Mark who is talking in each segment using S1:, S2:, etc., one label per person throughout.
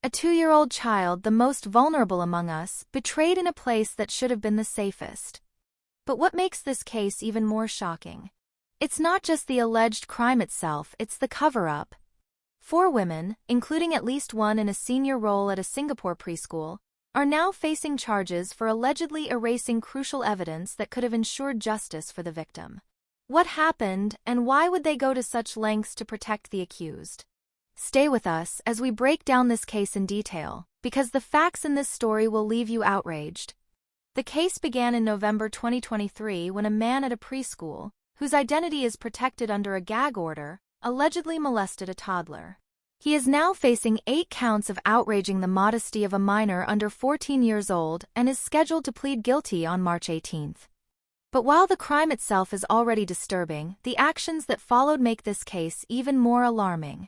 S1: A 2-year-old child, the most vulnerable among us, betrayed in a place that should have been the safest. But what makes this case even more shocking? It's not just the alleged crime itself, it's the cover-up. 4 women, including at least one in a senior role at a Singapore preschool, are now facing charges for allegedly erasing crucial evidence that could have ensured justice for the victim. What happened, and why would they go to such lengths to protect the accused? Stay with us as we break down this case in detail, because the facts in this story will leave you outraged. The case began in November 2023 when a man at a preschool, whose identity is protected under a gag order, allegedly molested a toddler. He is now facing 8 counts of outraging the modesty of a minor under 14 years old and is scheduled to plead guilty on March 18. But while the crime itself is already disturbing, the actions that followed make this case even more alarming.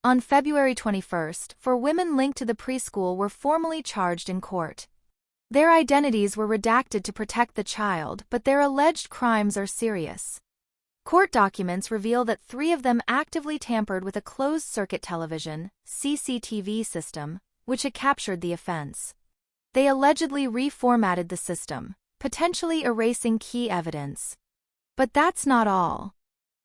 S1: On February 21, 4 women linked to the preschool were formally charged in court. Their identities were redacted to protect the child, but their alleged crimes are serious. Court documents reveal that 3 of them actively tampered with a closed-circuit television (CCTV) system, which had captured the offense. They allegedly reformatted the system, potentially erasing key evidence. But that's not all.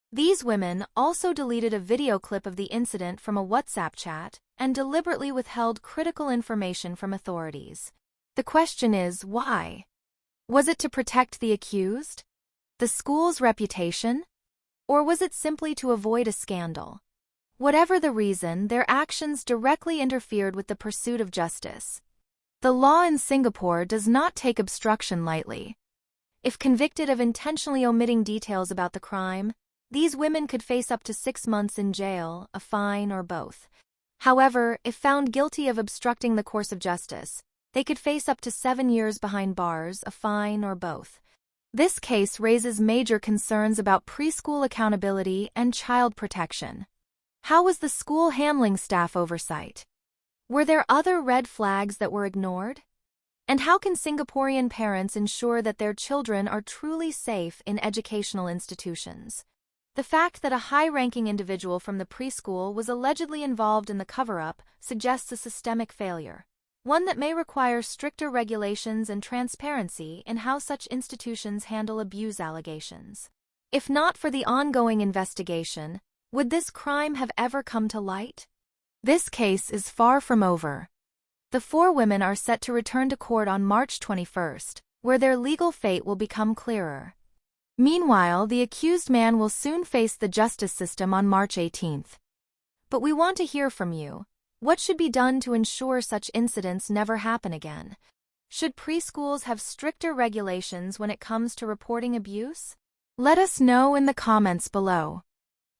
S1: These women also deleted a video clip of the incident from a WhatsApp chat and deliberately withheld critical information from authorities. The question is, why? Was it to protect the accused? The school's reputation? Or was it simply to avoid a scandal? Whatever the reason, their actions directly interfered with the pursuit of justice. The law in Singapore does not take obstruction lightly. If convicted of intentionally omitting details about the crime, these women could face up to 6 months in jail, a fine, or both. However, if found guilty of obstructing the course of justice, they could face up to 7 years behind bars, a fine, or both. This case raises major concerns about preschool accountability and child protection. How was the school handling staff oversight? Were there other red flags that were ignored? And how can Singaporean parents ensure that their children are truly safe in educational institutions? The fact that a high-ranking individual from the preschool was allegedly involved in the cover-up suggests a systemic failure, one that may require stricter regulations and transparency in how such institutions handle abuse allegations. If not for the ongoing investigation, would this crime have ever come to light? This case is far from over. The 4 women are set to return to court on March 21, where their legal fate will become clearer. Meanwhile, the accused man will soon face the justice system on March 18. But we want to hear from you. What should be done to ensure such incidents never happen again? Should preschools have stricter regulations when it comes to reporting abuse? Let us know in the comments below.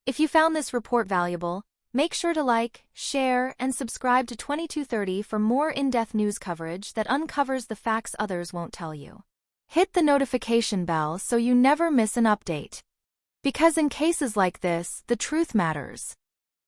S1: If you found this report valuable, make sure to like, share, and subscribe to 2230 for more in-depth news coverage that uncovers the facts others won't tell you. Hit the notification bell so you never miss an update. Because in cases like this, the truth matters.